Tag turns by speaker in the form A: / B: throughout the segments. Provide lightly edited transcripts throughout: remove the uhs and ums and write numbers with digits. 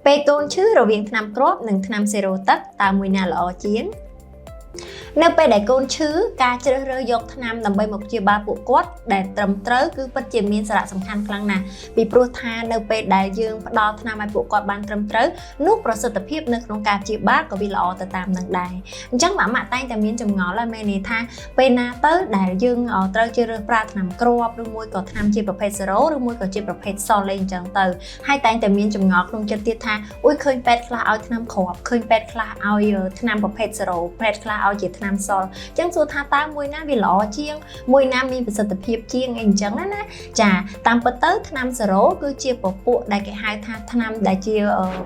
A: ពេលកូនឈឺរវាងថ្នាំគ្រាប់និងថ្នាំសេរ៉ូទឹកតើមួយណាល្អជាងនៅពេលដែលកូនឈឺការជ្រើសរើសយកថ្នាំដើម្បីមកព្យាបាលពួកគាត់ដែលត្រឹមត្រូវគឺពិតជាមានសារៈសំខាន់ខ្លាំងណាស់ពីព្រោះថានៅពេលដែលយើងផ្ដល់ថ្នាំឲ្យពួកគាត់បានត្រឹមត្រូវនោះប្រសិទ្ធភាពនៅក្នុងការព្យាបាលក៏វាល្អទៅតាមនឹងដែរអញ្ចឹងម៉ាក់តែងតែមានចម្ងល់ហើយមានន័យថាពេលណាទៅដែលយើងត្រូវជ្រើសរើសប្រើថ្នាំគ្រាប់ឬមួយក៏ថ្នាំជាប្រភេទសេរ៉ូឬមួយក៏ជាប្រភេទសលេងអញ្ចឹងទៅហើយតែងតែមានចម្ងល់ក្នុងចិត្តទៀតថាអ៊ុយឃើញពេទ្យខ្លះឲ្យថ្នាំគ្រាប់ឃើញពេទ្យខ្លះឲ្យថ្នាំប្រភេទសេរ៉ូពេទ្យខ្លះឲ្យជាថ្នាំសលអញ្ចឹងសួរថាតើមួយណាវាល្អជាងមួយណាមានប្រសិទ្ធភាពជាងអីអញ្ចឹងណាចាតាមពិតទៅថ្នាំសេរ៉ូគឺជាពពួកដែលគេហៅថាថ្នាំដែលជា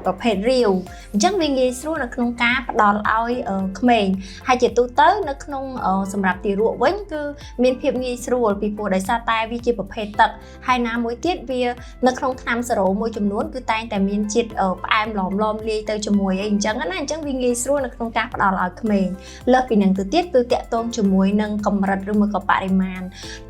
A: ប្រភេទរាវអញ្ចឹងវាងាយស្រួលនៅក្នុងការផ្ដល់ឲ្យក្មេងហើយជាទូទៅនៅក្នុងសម្រាប់ទារកវិញគឺមានភាពងាយស្រួលពីព្រោះដោយសារតែវាជាប្រភេទទឹកហើយណាមួយទៀតវានៅក្នុងថ្នាំសេរ៉ូមួយចំនួនគឺតែងតែមានជាតិផ្អែមឡមលាយទៅជាមួយអីអញ្ចឹងណាអញ្ចឹងវាងាយស្រួលនៅក្នុងការផ្ដល់ឲ្យក្មេងលើសពីនឹងទៅទៀតគឺតាក់ទងជាមួយនឹងកម្រិតឬមួយក៏បរិមាណ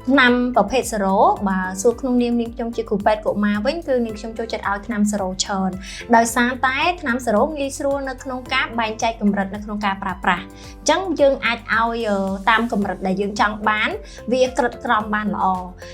A: ថ្នាំប្រភេទសេរ៉ូបើសួរក្នុងនាមខ្ញុំជាគ្រូពេទ្យកុមារវិញគឺនាងខ្ញុំចូលចិត្តឲ្យថ្នាំសេរ៉ូច្រើនដោយសារតែថ្នាំសេរ៉ូងាយស្រួលនៅក្នុងការបែងចែកកម្រិតនៅក្នុងការប្រើប្រាស់អញ្ចឹងយើងអាចឲ្យតាមកម្រិតដែលយើងចង់បានវាក្រិតក្រមបានល្អ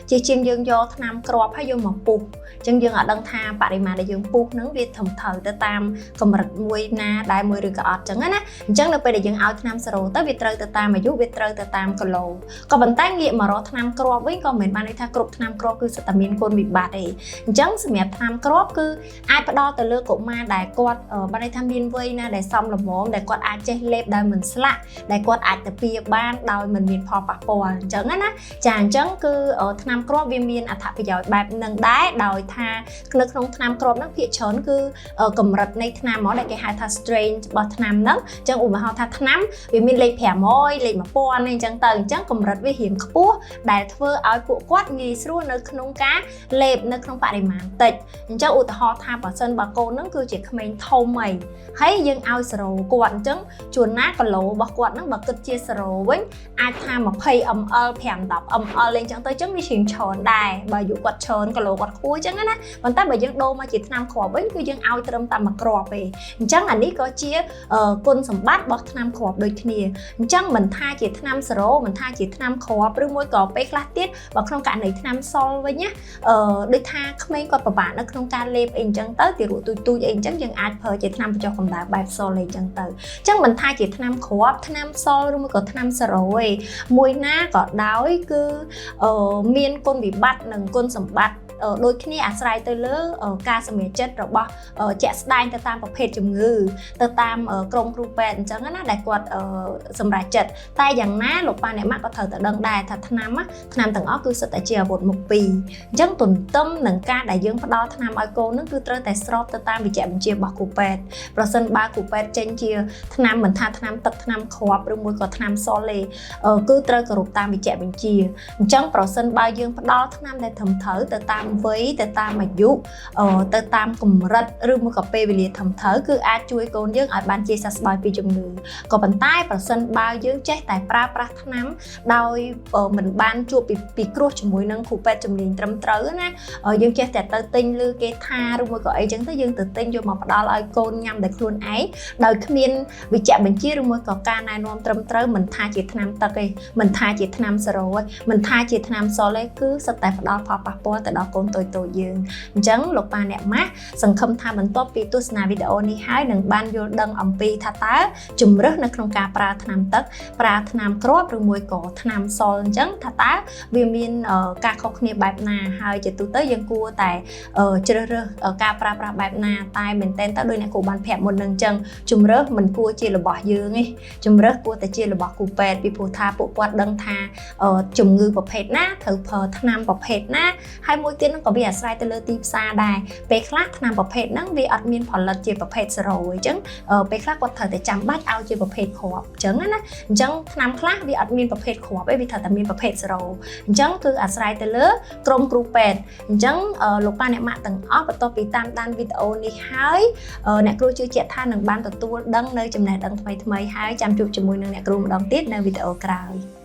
A: ជាជាងយើងយកថ្នាំគ្រាប់ហើយយកមកពុះអញ្ចឹងយើងអត់ដឹងថាបរិមាណដែលយើងពុះហ្នឹងវាត្រឹមត្រូវទៅតាមកម្រិតមួយណាដែលមួយឬក៏អត់អញ្ចឹងណាអញ្ចឹងនៅពេលដែលយើងឲ្យថ្នាំសេរ៉ូទៅវាត្រូវទៅតាមអាយុវាត្រូវទៅតាមគីឡូក៏ប៉ុន្តែងាកមករកថ្នាំគ្រាប់វិញក៏មិនបានន័យថាគ្រប់ថ្នាំគ្រាប់គឺសុទ្ធតែមានគុណវិបត្តិទេអញ្ចឹងសម្រាប់ថ្នាំគ្រាប់គឺអាចផ្ដល់ទៅលើកុមារដែលគាត់បានន័យថាមានវ័យណាដែលសមល្មមដែលគាត់អាចចេះលេបដោយមិនស្លាក់ដែលគាត់អាចទៅពៀបានដោយមិនមានផលប៉ះពាល់អញ្ចឹងណាចាអញ្ចឹងគឺថ្នាំគ្រាប់វាមានអត្ថប្រយោជន៍បែបហ្នឹងដែរដោយថានៅក្នុងថ្នាំគ្រាប់ហ្នឹងភាគច្រើនគឺកម្រិតនៃថ្នាំហ្មងដែលគេហៅថា strain របស់ថ្នាំហ្នឹងអញ្ចឹងឧទាហរណ៍ថាថ្នាំវាមានលេខ500លេខ1000អីអញ្ចឹងទៅអញ្ចឹងកម្រិតវារៀងខ្ពស់ដែលធ្វើឲ្យពួកគាត់ងាយស្រួលនៅក្នុងការលេបនៅក្នុងបរិមាណតិចអញ្ចឹងឧទាហរណ៍ថាបើសិនបើកូនហ្នឹងគឺជាក្មេងធំអីហើយយើងឲ្យសេរ៉ូគាត់អញ្ចឹងជួនណាគីឡូរបស់គាត់ហ្នឹងបើគិតជាសេរ៉ូវិញអាចថា20 ml 5-10 ml អីអញ្ចឹងទៅអញ្ចឹងវារៀងច្រើនដែរបើអាយុគាត់ច្រើនគីឡូគាត់ខ្ពស់អញ្ចឹងណាប៉ុន្តែបើយើងដូរមកជាថ្នាំគ្រាប់វិញគឺយើងឲ្យត្រឹមតែ1គ្រាប់ទេអញ្ចឹងអានេះក៏ជាគុណសម្បត្តិរបស់ថ្នាំគ្រាប់ដូចគ្នាអញ្ចឹងមិនថាជាថ្នាំសេរ៉ូមិនថាជាថ្នាំគ្រាប់ឬមួយក៏ពេលខ្លះទៀតបើក្នុងករណីថ្នាំសល់វិញណាដូចថាក្មេងគាត់ពិបាកនៅក្នុងការលេបអីអញ្ចឹងទៅទារកទូចអីអញ្ចឹងយើងអាចប្រើជាថ្នាំបញ្ចុះកម្ដៅបែបសល់អីអញ្ចឹងទៅអញ្ចឹងមិនថាជាថ្នាំគ្រាប់ថ្នាំសល់ឬមួយក៏ថ្នាំសេរ៉ូឯងមួយណាក៏ដោយគឺមានគុណវិបត្តិនិងគុណសម្បត្តិដូចគ្នាអាស្រ័យទៅលើការសម្រេចចិត្តរបស់ជាក់ស្ដែងទៅតាមប្រភេទជំងឺទៅតាមក្រុមគ្រូពេទ្យអញ្ចឹងណាដែលគាត់សម្រេចចិត្តតែយ៉ាងណាលោកប៉ាអ្នកម៉ាក់ក៏ត្រូវតែដឹងដែរថាថ្នាំទាំងអស់គឺសុទ្ធតែជាអាវុធមុខពីរអញ្ចឹងទន្ទឹមនឹងការដែលយើងផ្ដល់ថ្នាំឲ្យកូននឹងគឺត្រូវតែស្របទៅតាមវិជ្ជាបញ្ជារបស់គ្រូពេទ្យប្រសិនបើគ្រូពេទ្យចេញជាថ្នាំមិនថាថ្នាំទឹកថ្នាំគ្រាប់ឬមួយក៏ថ្នាំសលេ គឺត្រូវគោរពតាមវិជ្ជាបញ្ជាអញ្ចឹងប្រសិនបើយើងផ្ដល់ថ្នាំដែលត្រឹមត្រូវទៅតាមវ័យទៅតាមអាយុទៅតាមកម្រិតឬមួយក៏ពេលវេលាត្រឹមត្រូវគឺអាចជួយកូនយើងឲ្យបានជាសះស្បើយពីជំងឺក៏ប៉ុន្តែប្រសិនបើយើងចេះតែប្រើប្រាស់ថ្នាំដោយមិនបានជួបពីគ្រោះជាមួយនឹងគ្រូពេទ្យជំនាញត្រឹមត្រូវណាយើងចេះតែទៅទិញឬគេថាឬមួយក៏អីចឹងទៅយើងទៅទិញយកមកផ្ដល់ឲ្យកូនញ៉ាំដោយខ្លួនឯងដោយគ្មានវិជ្ជាបញ្ជាឬមួយក៏ការណែនាំត្រឹមត្រូវមិនថាជាថ្នាំទឹកទេមិនថាជាថ្នាំសេរ៉ូទេមិនថាជាថ្នាំសលទេគឺសុទ្ធតែផ្ដល់ផលប៉ះពាល់ទៅដល់កូនតូចយើងអញ្ចឹងលោកប៉ាអ្នកម៉ាក់សង្ឃឹមថាបន្ទាប់ពីទស្សនាវីដេអូនេះហើយនឹងបានយល់ដឹងអំពីថាតើជំរើសនៅក្នុងការប្រើថ្នាំទឹកប្រើថ្នាំគ្រាប់ឬមួយក៏ថ្នាំសលអញ្ចឹងថាតើវាមានការខុសគ្នាបែបណាហើយជាទូទៅយើងគួរតែជ្រើសរើសការប្រើប្រាស់បែបណាតែមែនតើដោយអ្នកគ្រូបានប្រាប់មុននឹងអញ្ចឹងជំរើសមិនគួរជារបស់យើងទេជំរើសគួរតែជារបស់គ្រូពេទ្យពីព្រោះថាពួកគាត់ដឹងថាជំងឺប្រភេទណាត្រូវប្រើថ្នាំប្រភេទណាហើយមួយទៀតហ្នឹងក៏វាអាស្រ័យទៅលើទីផ្សារដែរពេលខ្លះថ្នាំប្រភេទហ្នឹងវាអត់មានផលិតជាប្រភេទសេរ៉ូអញ្ចឹងពេលខ្លះគាត់ត្រូវតែចាំបាច់ឲ្យជាប្រភេទគ្រាប់អញ្ចឹងណាអញ្ចឹងថ្នាំខ្លះវាអត់មានប្រភេទគ្រាប់ទេវាត្រូវតែមានប្រភេទសេរ៉ូអញ្ចឹងគឺអាស្រ័យទៅលើក្រុមគ្រូពេទ្យអញ្ចឹងលោកប៉ាអ្នកម៉ាក់ទាំងអស់បន្ទាប់ពីតាមដានវីដេអូនេះហើយអ្នកគ្រូជឿជាក់ថានឹងបានទទួលដឹងនៅចំណេះដឹងថ្មីហើយចាំជួបជាមួយនឹងអ្នកគ្រូម្ដងទៀតនៅវីដេអូក្រោយ